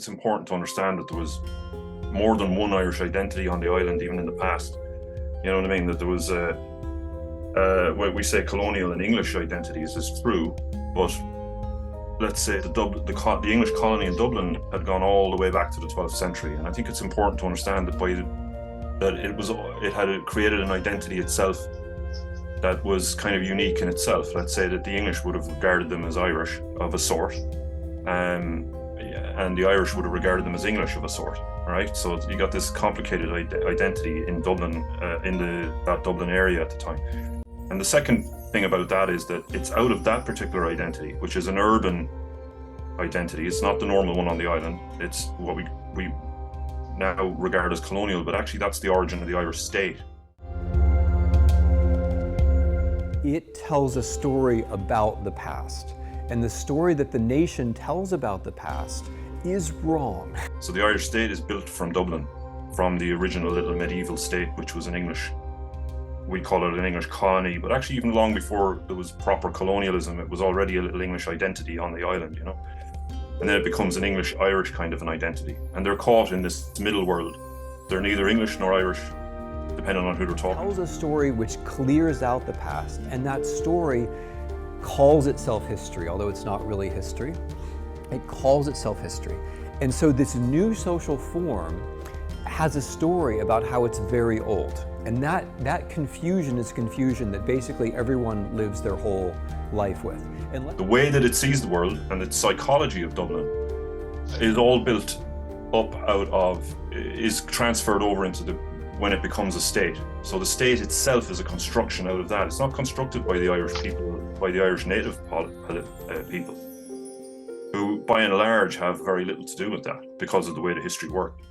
it's important to understand that there was more than one Irish identity on the island, even in the past. You know what I mean? That there was what we say colonial and English identities is true, but let's say the English colony in Dublin had gone all the way back to the 12th century, and I think it's important to understand that it had created an identity itself that was kind of unique in itself. Let's say that the English would have regarded them as Irish of a sort, and the Irish would have regarded them as English of a sort. Right, so you got this complicated identity in Dublin, that Dublin area at the time. And the second thing about that is that it's out of that particular identity, which is an urban identity. It's not the normal one on the island. It's what we now regard as colonial, but actually that's the origin of the Irish state. It tells a story about the past, and the story that the nation tells about the past is wrong. So the Irish state is built from Dublin, from the original little medieval state, which was an English, we call it an English colony, but actually even long before there was proper colonialism, it was already a little English identity on the island, you know? And then it becomes an English-Irish kind of an identity. And they're caught in this middle world. They're neither English nor Irish, depending on who they're talking. It tells a story which clears out the past, and that story calls itself history, although it's not really history. It calls itself history. And so this new social form has a story about how it's very old. And that confusion is confusion that basically everyone lives their whole life with. And the way that it sees the world and its psychology of Dublin is all built up is transferred over into when it becomes a state. So the state itself is a construction out of that. It's not constructed by the Irish people, by the Irish native people, who by and large have very little to do with that because of the way the history worked.